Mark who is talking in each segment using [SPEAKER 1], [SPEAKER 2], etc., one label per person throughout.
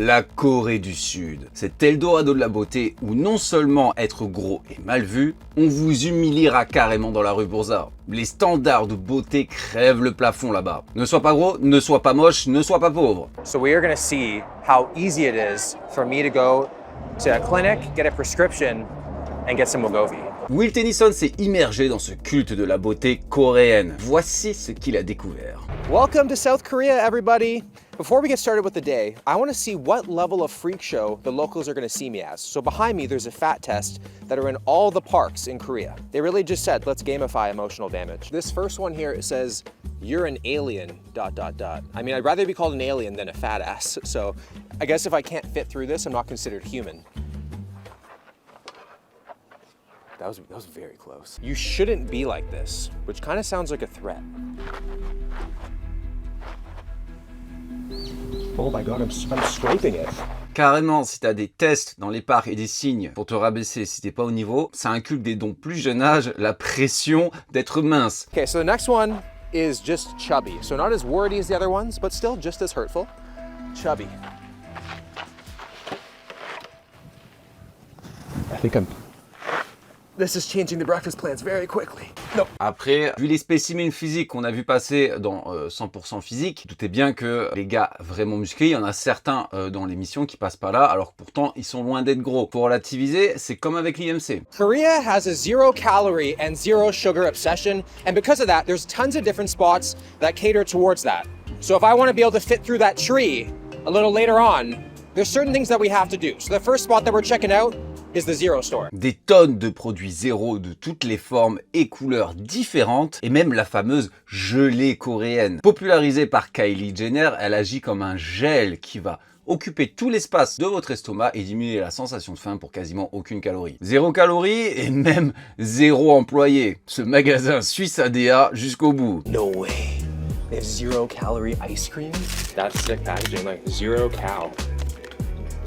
[SPEAKER 1] La Corée du Sud. Cet Eldorado de la beauté où non seulement être gros est mal vu, on vous humiliera carrément dans la rue pour ça. Les standards de beauté crèvent le plafond là-bas. Ne sois pas gros, ne sois pas moche, ne sois pas pauvre.
[SPEAKER 2] So we are going to see how easy it is for me to go to a clinic, get a prescription, and get some Wegovy.
[SPEAKER 1] Will Tennyson s'est immergé dans ce culte de la beauté coréenne. Voici ce qu'il a découvert.
[SPEAKER 2] Welcome to South Korea, everybody. Before we get started with the day, I want to see what level of freak show the locals are going to see me as. So behind me, there's a fat test that are in all the parks in Korea. They really just said, let's gamify emotional damage. This first one here, it says, you're an alien, ... I mean, I'd rather be called an alien than a fat ass. So I guess if I can't fit through this, I'm not considered human. That was very close. You shouldn't be like this, which kind of sounds like a threat. Oh my god, I'm scraping it.
[SPEAKER 1] Carrément, si t'as des tests dans les parcs et des signes pour te rabaisser si t'es pas au niveau, ça inculque dès donc plus jeune âge la pression d'être mince.
[SPEAKER 2] Okay, so the next one is just chubby. So not as wordy as the other ones, but still just as hurtful. Chubby. I think This is changing the breakfast plans very quickly. No.
[SPEAKER 1] Après, vu les spécimens physiques qu'on a vu passer dans 100% physique, doutez bien que les gars vraiment musclés, il y en a certains dans l'émission qui passent pas là, alors que pourtant ils sont loin d'être gros. Pour relativiser, c'est comme avec l'IMC.
[SPEAKER 2] Korea has a 0 calorie and 0 sugar obsession, and because of that, there's tons of different spots that cater towards that. So if I want to be able to fit through that tree a little later on, there's certain things that we have to do. So the first spot that we're checking out is the Zero Store.
[SPEAKER 1] Des tonnes de produits zéro de toutes les formes et couleurs différentes, et même la fameuse gelée coréenne. Popularisée par Kylie Jenner, elle agit comme un gel qui va occuper tout l'espace de votre estomac et diminuer la sensation de faim pour quasiment aucune calorie. 0 calories et même 0 employés. Ce magasin suit sa DA jusqu'au bout.
[SPEAKER 2] No way. They have 0 calorie ice cream? That's sick packaging, like 0 cal.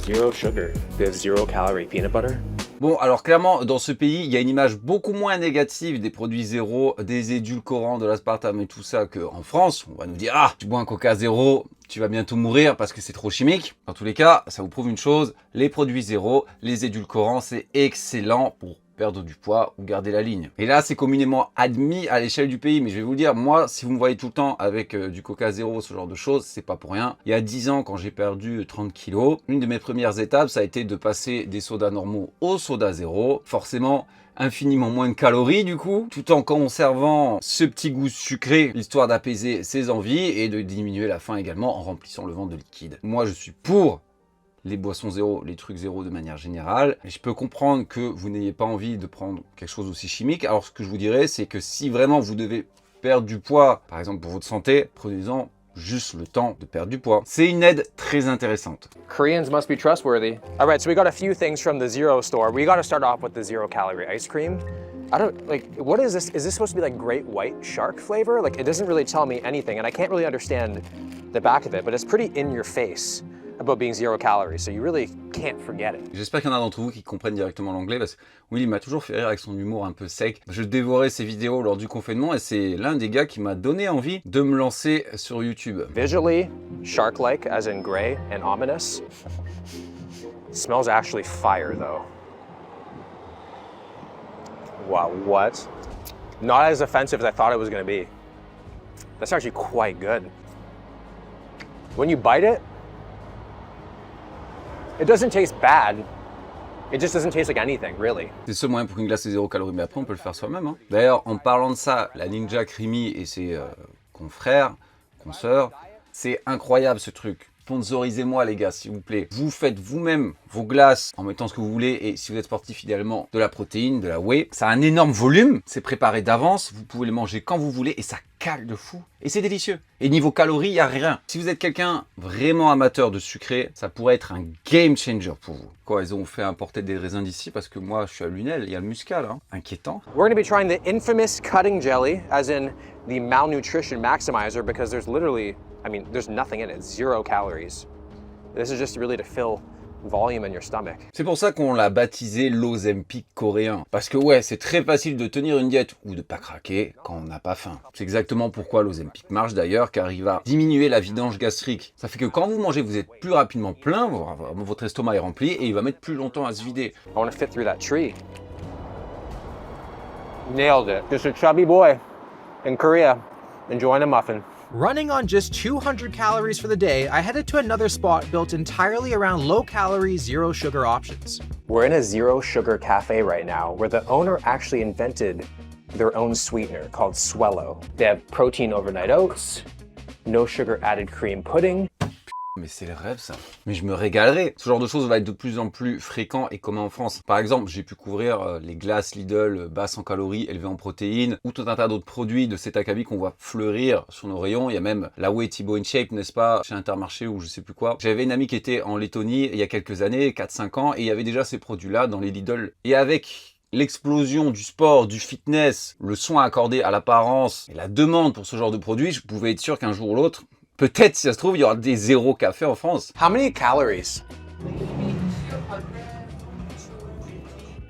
[SPEAKER 2] 0 sugar. They have 0 calorie peanut butter.
[SPEAKER 1] Bon, alors clairement, dans ce pays, il y a une image beaucoup moins négative des produits zéro, des édulcorants, de l'aspartame et tout ça qu'en France. On va nous dire, ah, tu bois un coca zéro, tu vas bientôt mourir parce que c'est trop chimique. Dans tous les cas, ça vous prouve une chose, les produits zéro, les édulcorants, c'est excellent pour perdre du poids ou garder la ligne. Et là, c'est communément admis à l'échelle du pays. Mais je vais vous dire, moi, si vous me voyez tout le temps avec du coca zéro, ce genre de choses, c'est pas pour rien. Il y a 10 ans, quand j'ai perdu 30 kilos, une de mes premières étapes, ça a été de passer des sodas normaux au soda zéro. Forcément, infiniment moins de calories du coup, tout en conservant ce petit goût sucré, histoire d'apaiser ses envies et de diminuer la faim également en remplissant le ventre de liquide. Moi, je suis pour les boissons zéro, les trucs zéro de manière générale. Et je peux comprendre que vous n'ayez pas envie de prendre quelque chose aussi chimique. Alors ce que je vous dirais, c'est que si vraiment vous devez perdre du poids, par exemple pour votre santé, prenez-en juste le temps de perdre du poids. C'est une aide très intéressante.
[SPEAKER 2] Koreans must be trustworthy. All right, so we got a few things from the Zero Store. We got to start off with the 0 calorie ice cream. I don't, like, what is this? Is this supposed to be like great white shark flavor? Like, it doesn't really tell me anything, and I can't really understand the back of it, but it's pretty in your face about being 0 calories, so you really can't forget it.
[SPEAKER 1] J'espère qu'il y en a d'entre vous qui comprennent directement l'anglais, parce que Willy m'a toujours fait rire avec son humour un peu sec. Je dévorais ses vidéos lors du confinement et c'est l'un des gars qui m'a donné envie de me lancer sur YouTube.
[SPEAKER 2] Visually, shark-like, as in gray and ominous. Smells actually fire, though. Wow, what? Not as offensive as I thought it was going to be. That's actually quite good. When you bite it, it doesn't taste bad. It just doesn't taste like anything, really.
[SPEAKER 1] C'est le seul moyen pour qu'une glace ait 0 calories, mais après on peut le faire soi-même. Hein. D'ailleurs, en parlant de ça, la Ninja Creamy et ses confrères, consoeurs, c'est incroyable ce truc. Sponsorisez-moi les gars, s'il vous plaît. Vous faites vous-même vos glaces en mettant ce que vous voulez et si vous êtes sportif idéalement de la protéine, de la whey. Ça a un énorme volume, c'est préparé d'avance, vous pouvez les manger quand vous voulez et ça cale de fou. Et c'est délicieux. Et niveau calories, il n'y a rien. Si vous êtes quelqu'un vraiment amateur de sucré, ça pourrait être un game changer pour vous. Quoi, ils ont fait importer des raisins d'ici parce que moi je suis à Lunel, il y a le muscal, hein. Inquiétant.
[SPEAKER 2] We're going to be trying the infamous cutting jelly, as in the malnutrition maximizer, because there's literally, I mean, there's nothing in it, 0 calories. This is just really to fill volume in your stomach.
[SPEAKER 1] C'est pour ça qu'on l'a baptisé l'Ozempic coréen. Parce que ouais, c'est très facile de tenir une diète ou de pas craquer quand on n'a pas faim. C'est exactement pourquoi l'Ozempic marche d'ailleurs, car il va diminuer la vidange gastrique. Ça fait que quand vous mangez, vous êtes plus rapidement plein, votre estomac est rempli et il va mettre plus longtemps à se vider.
[SPEAKER 2] I want to fit through that tree. Nailed it. Just a chubby boy in Korea enjoying a muffin. Running on just 200 calories for the day, I headed to another spot built entirely around low-calorie, zero-sugar options. We're in a zero-sugar cafe right now, where the owner actually invented their own sweetener called Swello. They have protein overnight oats, no sugar added cream pudding.
[SPEAKER 1] Mais c'est le rêve ça. Mais je me régalerai. Ce genre de choses va être de plus en plus fréquent et commun en France. Par exemple, j'ai pu couvrir les glaces Lidl basses en calories, élevées en protéines, ou tout un tas d'autres produits de cet acabit qu'on voit fleurir sur nos rayons. Il y a même la Whey Thibaut InShape, n'est-ce pas, chez Intermarché ou je sais plus quoi. J'avais une amie qui était en Lettonie il y a quelques années, 4-5 ans, et il y avait déjà ces produits-là dans les Lidl. Et avec l'explosion du sport, du fitness, le soin accordé à l'apparence et la demande pour ce genre de produits, je pouvais être sûr qu'un jour ou l'autre, peut-être, si ça se trouve, il y aura des zéro café en France.
[SPEAKER 2] How many calories?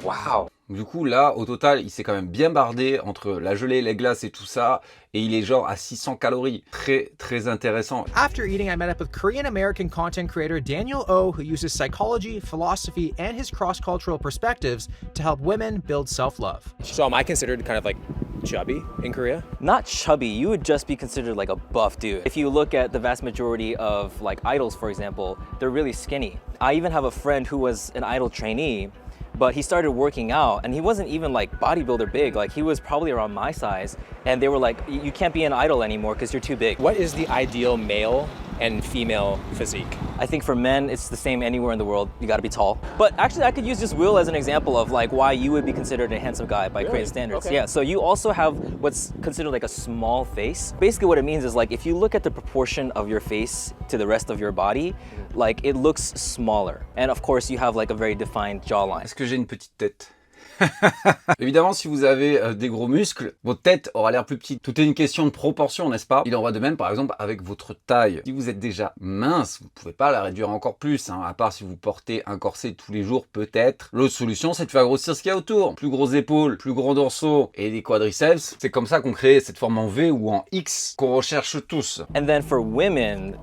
[SPEAKER 2] Wow.
[SPEAKER 1] Du coup, là, au total, il s'est quand même bien bardé entre la gelée, les glaces et tout ça. Et il est genre à 600 calories. Très, très intéressant.
[SPEAKER 2] After eating, I met up with Korean-American content creator Daniel Oh, who uses psychology, philosophy, and his cross-cultural perspectives to help women build self-love. So am I considered kind of like chubby in Korea?
[SPEAKER 3] Not chubby, you would just be considered like a buff dude. If you look at the vast majority of like idols, for example, they're really skinny. I even have a friend who was an idol trainee, but he started working out and he wasn't even like bodybuilder big, like he was probably around my size, and they were like, you can't be an idol anymore because you're too big.
[SPEAKER 2] What is the ideal male and female physique?
[SPEAKER 3] I think for men, it's the same anywhere in the world. You gotta be tall. But actually, I could use just Will as an example of like why you would be considered a handsome guy by Korean standards.
[SPEAKER 2] Okay.
[SPEAKER 3] Yeah, so you also have what's considered like a small face. Basically what it means is like if you look at the proportion of your face to the rest of your body, like it looks smaller. And of course, you have like a very defined jawline.
[SPEAKER 1] Est-ce que j'ai une petite tête? Évidemment, si vous avez des gros muscles, votre tête aura l'air plus petite. Tout est une question de proportion, n'est-ce pas? Il en va de même, par exemple, avec votre taille. Si vous êtes déjà mince, vous ne pouvez pas la réduire encore plus, hein, à part si vous portez un corset tous les jours, peut-être. L'autre solution, c'est de faire grossir ce qu'il y a autour. Plus grosses épaules, plus gros dorsaux et des quadriceps. C'est comme ça qu'on crée cette forme en V ou en X qu'on recherche tous.
[SPEAKER 3] And then for women,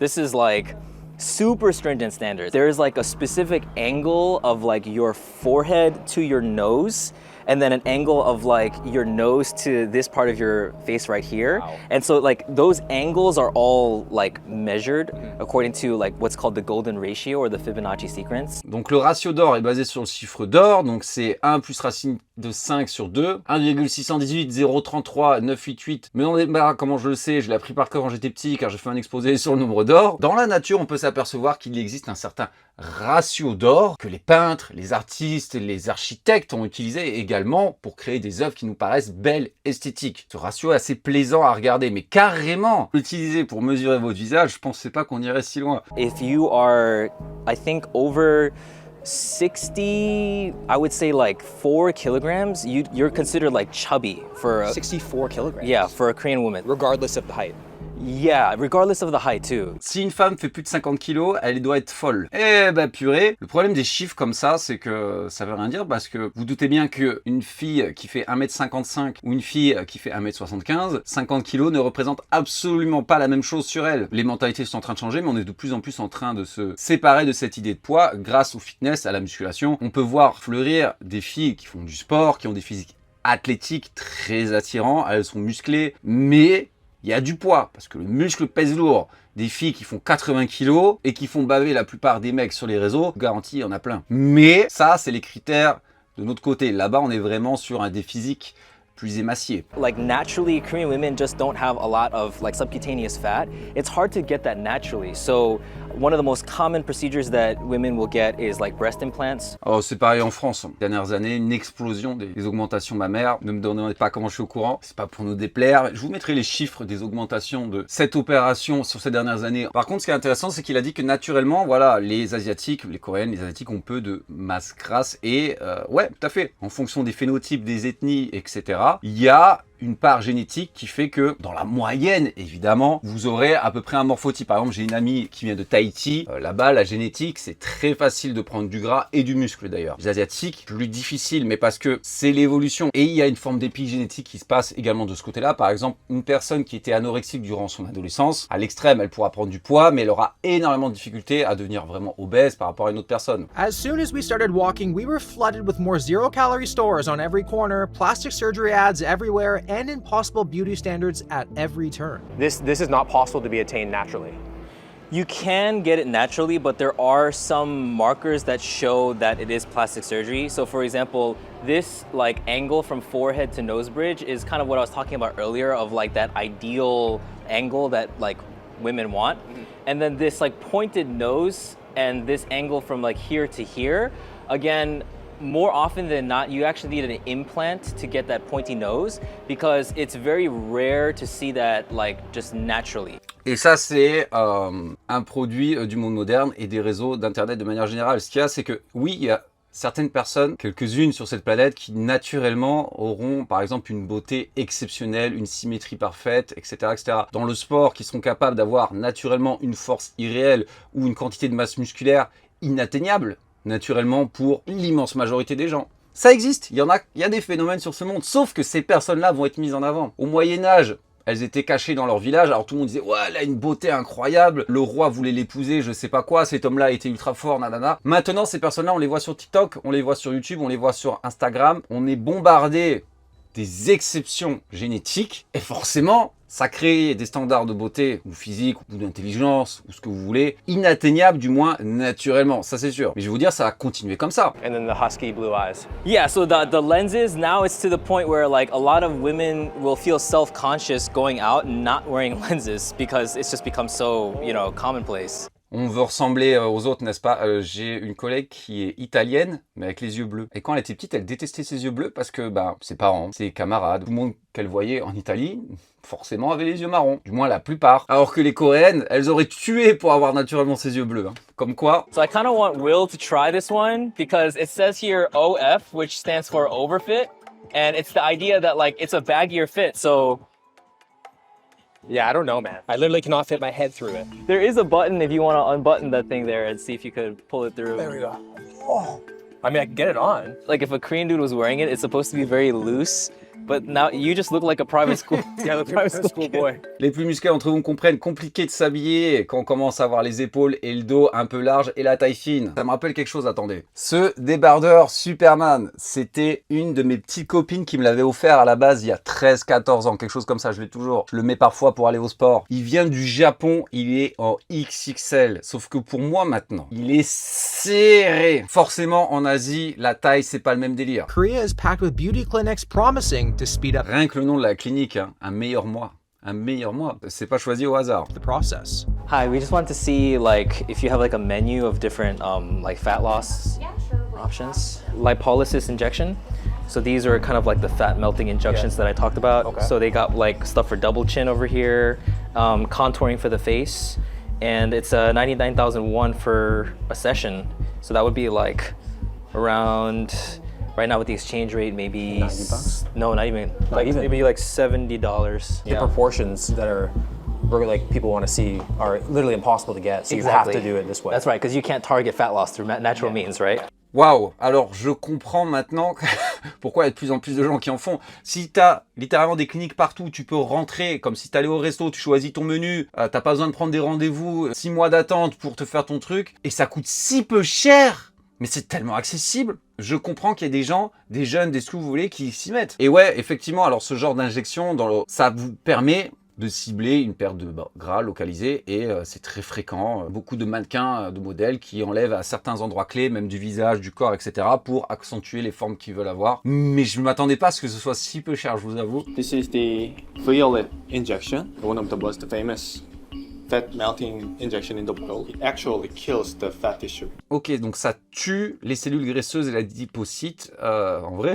[SPEAKER 3] this is like super stringent standards. There is like a specific angle of like your forehead to your nose, and then an angle of like your nose to this part of your face right here.
[SPEAKER 2] Wow.
[SPEAKER 3] And so like those angles are all like measured according to like what's called the golden ratio or the Fibonacci sequence.
[SPEAKER 1] Donc le ratio d'or est basé sur le chiffre d'or, donc c'est 1 plus racine de 5 sur 2, 1,618, 0,33, 988. Mais on démarre, comment je le sais, je l'ai appris par cœur quand j'étais petit, car j'ai fait un exposé sur le nombre d'or. Dans la nature, on peut s'apercevoir qu'il existe un certain ratio d'or que les peintres, les artistes, les architectes ont utilisé également pour créer des œuvres qui nous paraissent belles, esthétiques. Ce ratio est assez plaisant à regarder, mais carrément l'utiliser pour mesurer votre visage, je pensais pas qu'on irait si loin.
[SPEAKER 3] If you are, I think, over 60, I would say like 4 kilograms, you're considered like chubby for a,
[SPEAKER 2] 64 kilograms.
[SPEAKER 3] yeah, for a Korean woman.
[SPEAKER 2] Regardless of the height.
[SPEAKER 3] Yeah, regardless of the height too.
[SPEAKER 1] Si une femme fait plus de 50 kilos, elle doit être folle. Eh bah purée, le problème des chiffres comme ça, c'est que ça veut rien dire parce que vous doutez bien qu'une fille qui fait 1m55 ou une fille qui fait 1m75, 50 kilos ne représente absolument pas la même chose sur elle. Les mentalités sont en train de changer, mais on est de plus en plus en train de se séparer de cette idée de poids grâce au fitness, à la musculation. On peut voir fleurir des filles qui font du sport, qui ont des physiques athlétiques très attirants, elles sont musclées, mais il y a du poids, parce que le muscle pèse lourd. Des filles qui font 80 kilos et qui font baver la plupart des mecs sur les réseaux, garantie, il y en a plein. Mais ça, c'est les critères de notre côté. Là-bas, on est vraiment sur des physiques plus émaciés.
[SPEAKER 3] Like naturally, Korean women just don't have a lot of like subcutaneous fat. It's hard to get that naturally. So one of the most common procedures that women will get is like breast implants.
[SPEAKER 1] Oh, c'est pareil en France. Ces dernières années, une explosion des augmentations mammaires. Ne me demandez pas comment je suis au courant. C'est pas pour nous déplaire. Je vous mettrai les chiffres des augmentations de cette opération sur ces dernières années. Par contre, ce qui est intéressant, c'est qu'il a dit que naturellement, voilà, les Asiatiques, les Coréennes, les Asiatiques ont peu de masse grasse. Et ouais, tout à fait. En fonction des phénotypes, des ethnies, etc., il y a une part génétique qui fait que, dans la moyenne, évidemment, vous aurez à peu près un morphotype. Par exemple, j'ai une amie qui vient de Tahiti. Là-bas, la génétique, c'est très facile de prendre du gras et du muscle d'ailleurs. Les Asiatiques, plus difficile, mais parce que c'est l'évolution. Et il y a une forme d'épigénétique qui se passe également de ce côté-là. Par exemple, une personne qui était anorexique durant son adolescence, à l'extrême, elle pourra prendre du poids, mais elle aura énormément de difficultés à devenir vraiment obèse par rapport à une autre personne.
[SPEAKER 2] As soon as we started walking, we were flooded with more zero-calorie stores on every corner, plastic surgery ads everywhere, and impossible beauty standards at every turn. This is not possible to be attained naturally.
[SPEAKER 3] You can get it naturally, but there are some markers that show that it is plastic surgery. So for example, this like angle from forehead to nose bridge is kind of what I was talking about earlier of like that ideal angle that like women want. And then this like pointed nose and this angle from like here to here, again, more often than not, you actually need an implant to get that pointy nose because it's very rare to see that like just naturally.
[SPEAKER 1] Et ça, c'est un produit du monde moderne et des réseaux d'Internet de manière générale. Ce qu'il y a, c'est que oui, il y a certaines personnes, quelques-unes sur cette planète, qui naturellement auront par exemple une beauté exceptionnelle, une symétrie parfaite, etc., etc. Dans le sport, qui seront capables d'avoir naturellement une force irréelle ou une quantité de masse musculaire inatteignable, naturellement pour l'immense majorité des gens. Ça existe, il y a des phénomènes sur ce monde, sauf que ces personnes-là vont être mises en avant. Au Moyen-Âge, elles étaient cachées dans leur village, alors tout le monde disait « Ouais, elle a une beauté incroyable, le roi voulait l'épouser, je sais pas quoi, cet homme-là était ultra fort, nanana. » Maintenant, ces personnes-là, on les voit sur TikTok, on les voit sur YouTube, on les voit sur Instagram, on est bombardé des exceptions génétiques, et forcément, ça crée des standards de beauté, ou physique, ou d'intelligence, ou ce que vous voulez, inatteignables du moins naturellement, ça c'est sûr. Mais je vais vous dire, ça va continuer comme ça.
[SPEAKER 2] And then the husky blue eyes.
[SPEAKER 3] Yeah, so the lenses, now it's to the point where like a lot of women will feel self-conscious going out and not wearing lenses because it's just become so, you know, commonplace.
[SPEAKER 1] On veut ressembler aux autres, n'est-ce pas? J'ai une collègue qui est italienne, mais avec les yeux bleus. Et quand elle était petite, elle détestait ses yeux bleus parce que ses parents, ses camarades, tout le monde qu'elle voyait en Italie, forcément avait les yeux marrons. Du moins la plupart. Alors que les Coréennes, elles auraient tué pour avoir naturellement ses yeux bleus. Hein. Comme quoi.
[SPEAKER 3] So I kind of want Will to try this one because it says here OF, which stands for overfit. And it's the idea that like it's a baggier fit, so...
[SPEAKER 2] Yeah, I don't know, man. I literally cannot fit my head through it.
[SPEAKER 3] There is a button if you want to unbutton that thing there and see if you could pull it through.
[SPEAKER 2] There we go. Oh. I mean, I can get it on.
[SPEAKER 3] Like if a Korean dude was wearing it, it's supposed to be very loose. But now you just look like a private school.
[SPEAKER 2] Yeah, I look like a school boy.
[SPEAKER 1] Les plus musclés entre vous comprennent, compliqué de s'habiller quand on commence à avoir les épaules et le dos un peu large et la taille fine. Ça me rappelle quelque chose, attendez. Ce débardeur Superman, c'était une de mes petites copines qui me l'avait offert à la base il y a 13-14 ans, quelque chose comme ça, je l'ai toujours. Je le mets parfois pour aller au sport. Il vient du Japon, il est en XXL. Sauf que pour moi maintenant, il est serré. Forcément, en Asie, la taille, c'est pas le même délire.
[SPEAKER 2] Korea is packed with beauty clinics promising to speed up
[SPEAKER 1] Rien que le nom de la clinique, hein, un meilleur mois. Un meilleur mois. C'est pas choisi au hasard.
[SPEAKER 2] the process.
[SPEAKER 3] Hi, we just want to see like if you have like a menu of different like fat loss options. Lipolysis injection. So these are kind of like the fat melting injections that I talked about.
[SPEAKER 2] Okay.
[SPEAKER 3] So they got like stuff for double chin over here, contouring for the face, and it's 99,001 for a session. So that would be like around. Right now with the exchange rate, maybe
[SPEAKER 2] $90?
[SPEAKER 3] No, not even. Like
[SPEAKER 2] even?
[SPEAKER 3] maybe like $70.
[SPEAKER 2] The proportions that are like people want to see are literally impossible to get. So you have to do it this way.
[SPEAKER 3] That's right, because you can't target fat loss through natural means, right?
[SPEAKER 1] Waouh! Alors je comprends maintenant pourquoi il y a de plus en plus de gens qui en font. Si tu as littéralement des cliniques partout, tu peux rentrer comme si tu allais au resto, tu choisis ton menu, t'as pas besoin de prendre des rendez-vous, 6 mois d'attente pour te faire ton truc, et ça coûte si peu cher! Mais c'est tellement accessible. Je comprends qu'il y a des gens, des jeunes, des ce que vous voulez, qui s'y mettent. Et ouais, effectivement, alors ce genre d'injection, ça vous permet de cibler une perte de gras localisée et c'est très fréquent. Beaucoup de mannequins, de modèles qui enlèvent à certains endroits clés, même du visage, du corps, etc. pour accentuer les formes qu'ils veulent avoir. Mais je ne m'attendais pas à ce que ce soit si peu cher, je vous avoue.
[SPEAKER 4] This is the Violet injection, one of the most famous fat melting injection in the world. It actually kills the fat tissue.
[SPEAKER 1] Ok, donc ça tue les cellules graisseuses et l'adipocyte. En vrai,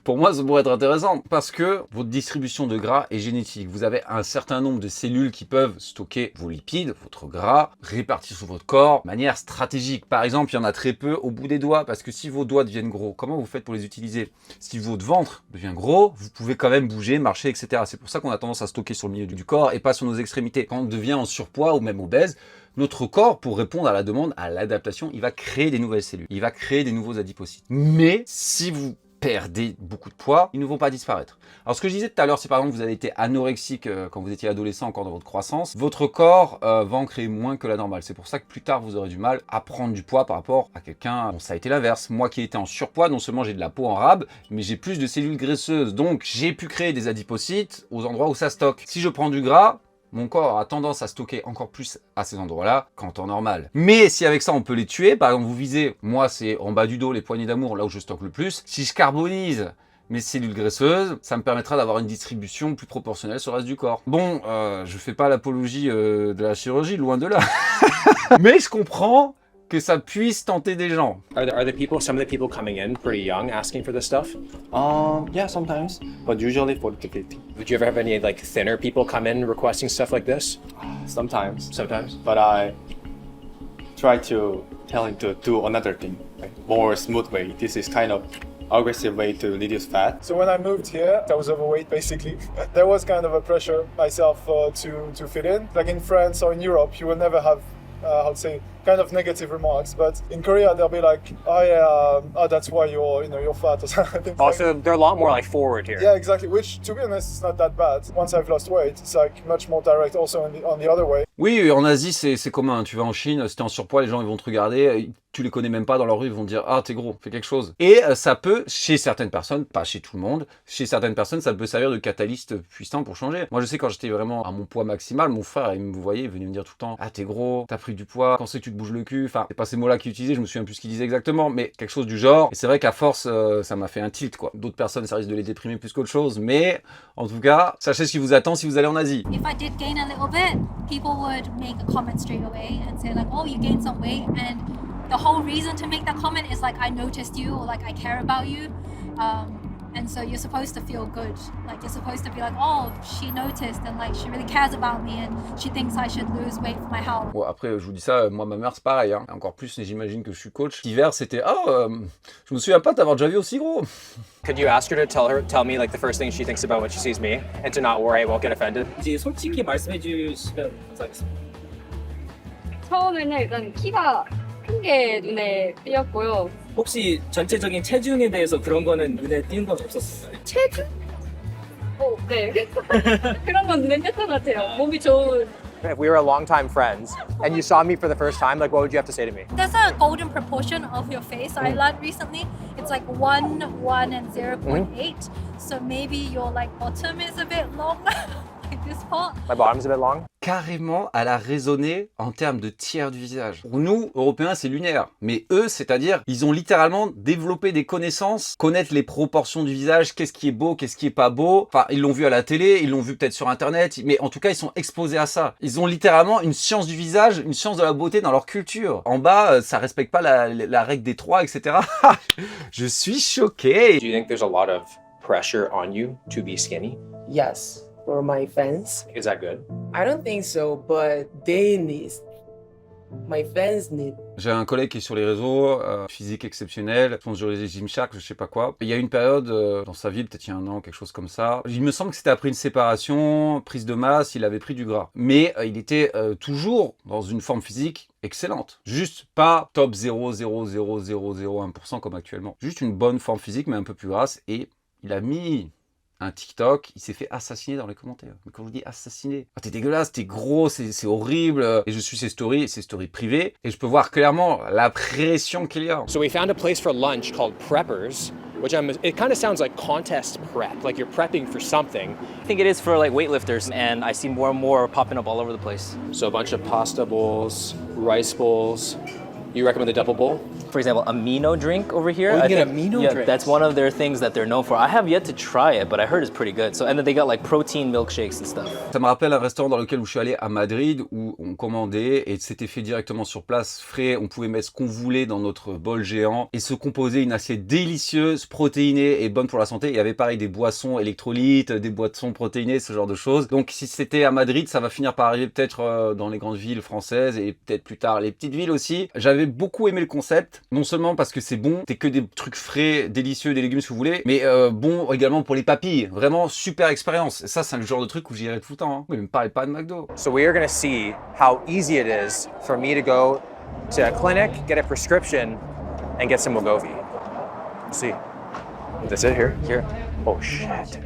[SPEAKER 1] Pour moi, ça pourrait être intéressant parce que votre distribution de gras est génétique. Vous avez un certain nombre de cellules qui peuvent stocker vos lipides, votre gras, répartis sur votre corps de manière stratégique. Par exemple, il y en a très peu au bout des doigts parce que si vos doigts deviennent gros, comment vous faites pour les utiliser? Si votre ventre devient gros, vous pouvez quand même bouger, marcher, etc. C'est pour ça qu'on a tendance à stocker sur le milieu du corps et pas sur nos extrémités. Quand on devient en surpoids ou même obèse, notre corps, pour répondre à la demande, à l'adaptation, il va créer des nouvelles cellules. Il va créer des nouveaux adipocytes. Mais si vous perdez beaucoup de poids, ils ne vont pas disparaître. Alors ce que je disais tout à l'heure, c'est par exemple que vous avez été anorexique quand vous étiez adolescent, encore dans votre croissance, votre corps va en créer moins que la normale. C'est pour ça que plus tard, vous aurez du mal à prendre du poids par rapport à quelqu'un. Bon, ça a été l'inverse. Moi qui étais en surpoids, non seulement j'ai de la peau en rab, mais j'ai plus de cellules graisseuses. Donc j'ai pu créer des adipocytes aux endroits où ça stocke. Si je prends du gras, mon corps a tendance à stocker encore plus à ces endroits-là qu'en temps normal. Mais si avec ça on peut les tuer, par exemple vous visez, moi c'est en bas du dos, les poignées d'amour, là où je stocke le plus. Si je carbonise mes cellules graisseuses, ça me permettra d'avoir une distribution plus proportionnelle sur le reste du corps. Bon, je fais pas l'apologie de la chirurgie, loin de là. Mais je comprends que ça puisse tenter des gens.
[SPEAKER 2] Are there some of the people coming in pretty young asking for this stuff?
[SPEAKER 4] Yeah, sometimes, but usually 40 to 50.
[SPEAKER 2] Would you ever have any like thinner people come in requesting stuff like this?
[SPEAKER 4] Sometimes,
[SPEAKER 2] Sometimes.
[SPEAKER 4] but I try to tell him to do another thing, like more smooth way. This is kind of aggressive way to reduce fat.
[SPEAKER 5] So when I moved here, I was overweight basically. There was kind of a pressure myself to fit in. Like in France or in Europe, you will never have, how to say, kind of negative remarks. But in Korea, they'll be like, oh yeah, oh that's why you're fat or something.
[SPEAKER 2] Also, they're a lot more like forward here.
[SPEAKER 5] Yeah, exactly. Which, to be honest, is not that bad. Once I've lost weight, it's like much more direct also on the other way.
[SPEAKER 1] Oui, en Asie, c'est commun. Tu vas en Chine, si t'es en surpoids, les gens ils vont te regarder, tu les connais même pas dans leur rue, ils vont te dire « Ah, t'es gros, fais quelque chose ». Et ça peut, chez certaines personnes, pas chez tout le monde, chez certaines personnes, ça peut servir de catalyste puissant pour changer. Moi, je sais quand j'étais vraiment à mon poids maximal, mon frère, il me voyait, il venait me dire tout le temps « Ah, t'es gros, t'as pris du poids, quand c'est que tu te bouges le cul ». Enfin, c'est pas ces mots-là qu'il utilisait, je me souviens plus ce qu'il disait exactement, mais quelque chose du genre. Et c'est vrai qu'à force, ça m'a fait un tilt, quoi. D'autres personnes, ça risque de les déprimer plus qu'autre chose, mais en tout cas, sachez ce qui vous attend si vous allez en Asie.
[SPEAKER 6] If I did gain a little bit, people would make a comment straight away and say like, oh, you gained some weight, and the whole reason to make that comment is like, I noticed you, or like I care about you, and so you're supposed to feel good. Like you're supposed to be like, oh, she noticed and like she really cares about me and she thinks I should lose weight for my health.
[SPEAKER 1] Bon, après, je vous dis ça, moi, ma mère, c'est pareil, hein. Encore plus, j'imagine que je suis coach. L'hiver, c'était, je me souviens pas de t'avoir déjà vu aussi gros.
[SPEAKER 2] Could you ask her to tell me like the first thing she thinks about when she sees me, and to not worry I won't get offended?
[SPEAKER 7] 이제 솔직히 말씀해 주시면 감사하겠습니다.
[SPEAKER 8] 처음에는 일단 키가 큰 게 눈에 띄었고요.
[SPEAKER 7] 혹시 전체적인 체중에 대해서 그런 거는 눈에 띄는 건 없었어요?
[SPEAKER 8] 체중? 네. 그런 건 눈에 띄었던 것 같아요. 몸이 좋은.
[SPEAKER 2] If we were longtime friends and you saw me for the first time, like what would you have to say to me?
[SPEAKER 6] There's a golden proportion of your face I learned recently. It's like 1, 1, and 0.8. So maybe your like bottom is a bit long, like this part.
[SPEAKER 2] My bottom's a bit long.
[SPEAKER 1] Carrément, elle a raisonné en termes de tiers du visage. Pour nous, Européens, c'est lunaire. Mais eux, c'est-à-dire, ils ont littéralement développé des connaissances, connaître les proportions du visage, qu'est-ce qui est beau, qu'est-ce qui est pas beau. Enfin, ils l'ont vu à la télé, ils l'ont vu peut-être sur Internet, mais en tout cas, ils sont exposés à ça. Ils ont littéralement une science du visage, une science de la beauté dans leur culture. En bas, ça respecte pas la règle des 3, etc. Je suis choqué.
[SPEAKER 2] Do you think there's a lot of pressure on you to be skinny?
[SPEAKER 9] Yes, for my fans.
[SPEAKER 2] Is that good?
[SPEAKER 9] I don't think so, but they need. My fans need.
[SPEAKER 1] J'ai un collègue qui est sur les réseaux, physique exceptionnel, sponsorisé Gymshark, je sais pas quoi. Il y a une période dans sa vie, peut-être il y a un an, quelque chose comme ça. Il me semble que c'était après une séparation, prise de masse, il avait pris du gras. Mais il était toujours dans une forme physique excellente. Juste pas top 0,00001% comme actuellement. Juste une bonne forme physique, mais un peu plus grasse. Et il a mis un TikTok, il s'est fait assassiner dans les commentaires. Mais quand je vous dis assassiner, t'es dégueulasse, t'es gros, c'est horrible. Et je suis ses stories privées, et je peux voir clairement la pression qu'il y a.
[SPEAKER 2] So we found a place for lunch called Preppers, which it kind of sounds like contest prep, like you're prepping for something.
[SPEAKER 3] I think it is for like weightlifters, and I see more and more popping up all over the place.
[SPEAKER 2] So a bunch of pasta bowls, rice bowls. You recommend the double bowl?
[SPEAKER 3] For example, Amino drink over here.
[SPEAKER 2] Oh, you
[SPEAKER 3] I
[SPEAKER 2] get
[SPEAKER 3] think-
[SPEAKER 2] Amino
[SPEAKER 3] yeah,
[SPEAKER 2] drinks.
[SPEAKER 3] that's one of their things that they're known for. I have yet to try it, but I heard it's pretty good. So, and then they got like protein milkshakes and stuff.
[SPEAKER 1] Ça me rappelle un restaurant dans lequel je suis allé à Madrid où on commandait et c'était fait directement sur place, frais. On pouvait mettre ce qu'on voulait dans notre bol géant et se composer une assiette délicieuse, protéinée et bonne pour la santé. Il y avait pareil des boissons électrolytes, des boissons protéinées, ce genre de choses. Donc si c'était à Madrid, ça va finir par arriver peut-être dans les grandes villes françaises et peut-être plus tard les petites villes aussi. J'avais beaucoup aimé le concept, non seulement parce que c'est bon, c'est que des trucs frais, délicieux, des légumes si vous voulez, mais bon également pour les papilles. Vraiment super expérience. Et ça, c'est le genre de truc où j'irai tout le temps. Hein. Mais me parlez pas de McDo.
[SPEAKER 2] So we are going to see how easy it is for me to go to a clinic, get a prescription, and get some Wegovy. Let's see. That's it here?
[SPEAKER 3] Here.
[SPEAKER 2] Oh shit.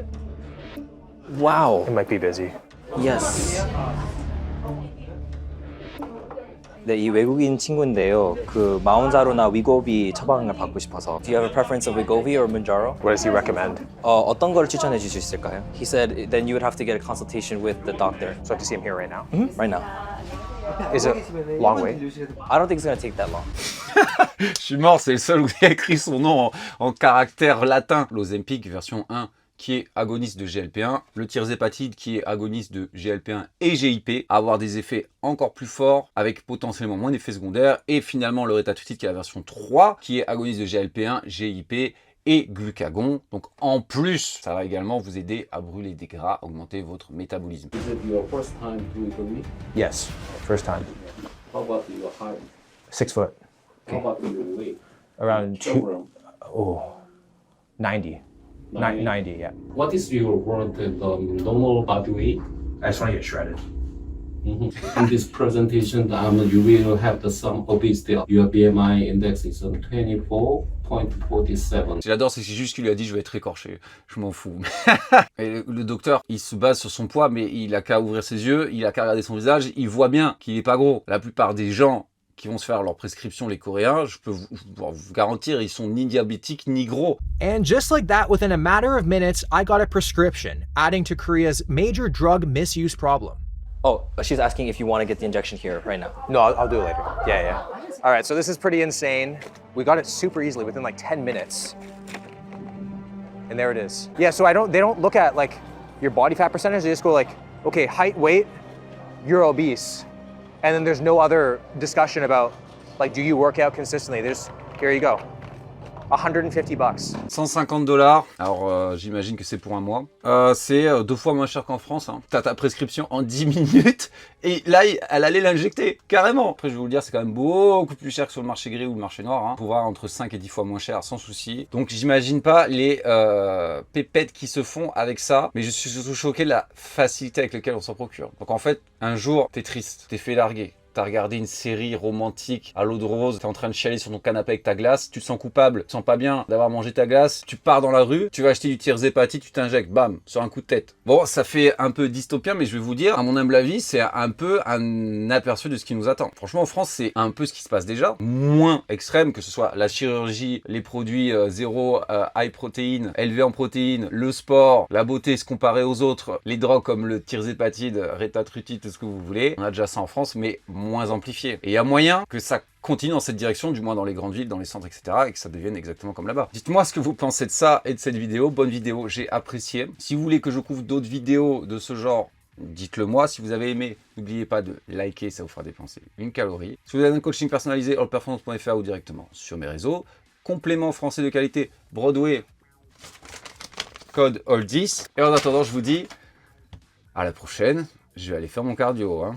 [SPEAKER 3] Wow.
[SPEAKER 2] It might be busy.
[SPEAKER 3] Yes. 네, 이 외국인 친구인데요. 그 마운자로나 위고비 처방을 받고 싶어서. Do you have a preference of Wegovy or Mounjaro?
[SPEAKER 2] What does he recommend?
[SPEAKER 3] 어떤 거를 추천해 주실 수 있을까요? He said then you would have to get a consultation with the doctor.
[SPEAKER 2] So I have to see him here right now.
[SPEAKER 3] Right now.
[SPEAKER 2] Is it long wait?
[SPEAKER 3] I don't think it's gonna take that long.
[SPEAKER 1] Je suis mort, c'est le seul où il y a écrit son nom en caractère latin. L'Ozempic version 1 qui est agoniste de GLP-1, le tirzépatide qui est agoniste de GLP-1 et GIP, à avoir des effets encore plus forts avec potentiellement moins d'effets secondaires, et finalement le rétatutide qui est la version 3 qui est agoniste de GLP-1, GIP et glucagon. Donc en plus, ça va également vous aider à brûler des gras, augmenter votre métabolisme.
[SPEAKER 10] Is it your first time doing Wegovy?
[SPEAKER 2] Yes, first time.
[SPEAKER 10] How about your height?
[SPEAKER 2] 6 foot.
[SPEAKER 10] How about your weight?
[SPEAKER 2] Around
[SPEAKER 10] Kilogram?
[SPEAKER 2] 90. 90, yeah.
[SPEAKER 10] What is your normal body weight?
[SPEAKER 2] I just want to get shredded.
[SPEAKER 10] In this presentation, you will have some obesity. Your BMI index is 24.47.
[SPEAKER 1] J'adore, c'est juste qu'il lui a dit je vais être écorché. Je m'en fous. Et le docteur, il se base sur son poids, mais il a qu'à ouvrir ses yeux, il a qu'à regarder son visage, il voit bien qu'il est pas gros. La plupart des gens qui vont se faire leur prescription, les Coréens, je peux vous garantir, ils sont ni diabétiques ni gros.
[SPEAKER 2] And just like that, within a matter of minutes, I got a prescription, adding to Korea's major drug misuse problem.
[SPEAKER 3] Oh, she's asking if you want to get the injection here right now.
[SPEAKER 2] No, I'll do it later. Yeah. All right, so this is pretty insane. We got it super easily within like 10 minutes. And there it is. Yeah, so they don't look at like your body fat percentage. They just go like, okay, height, weight, you're obese. And then there's no other discussion about like, do you work out consistently? Here you go. $150.
[SPEAKER 1] $150. Alors j'imagine que c'est pour un mois. C'est 2 fois moins cher qu'en France. Hein. T'as ta prescription en 10 minutes et là elle allait l'injecter carrément. Après je vais vous le dire, c'est quand même beaucoup plus cher que sur le marché gris ou le marché noir. Hein. Pouvoir entre 5 et 10 fois moins cher sans souci. Donc j'imagine pas les pépettes qui se font avec ça. Mais je suis surtout choqué de la facilité avec laquelle on s'en procure. Donc en fait, un jour t'es triste, t'es fait larguer. T'as regardé une série romantique à l'eau de rose, t'es en train de chialer sur ton canapé avec ta glace, tu te sens coupable, tu te sens pas bien d'avoir mangé ta glace, tu pars dans la rue, tu vas acheter du tirzépatide, tu t'injectes, bam, sur un coup de tête. Bon, ça fait un peu dystopien, mais je vais vous dire, à mon humble avis, c'est un peu un aperçu de ce qui nous attend. Franchement, en France, c'est un peu ce qui se passe déjà, moins extrême, que ce soit la chirurgie, les produits zéro high protéines, élevés en protéines, le sport, la beauté se comparer aux autres, les drogues comme le tirzépatide, rétatutide, tout ce que vous voulez. On a déjà ça en France, mais moins amplifié. Et il y a moyen que ça continue dans cette direction, du moins dans les grandes villes, dans les centres, etc. et que ça devienne exactement comme là-bas. Dites-moi ce que vous pensez de ça et de cette vidéo. Bonne vidéo, j'ai apprécié. Si vous voulez que je couvre d'autres vidéos de ce genre, dites-le moi. Si vous avez aimé, n'oubliez pas de liker, ça vous fera dépenser une calorie. Si vous avez un coaching personnalisé, allperformance.fr ou directement sur mes réseaux. Complément français de qualité, Broadway, code ALL10. Et en attendant, je vous dis à la prochaine. Je vais aller faire mon cardio. Hein.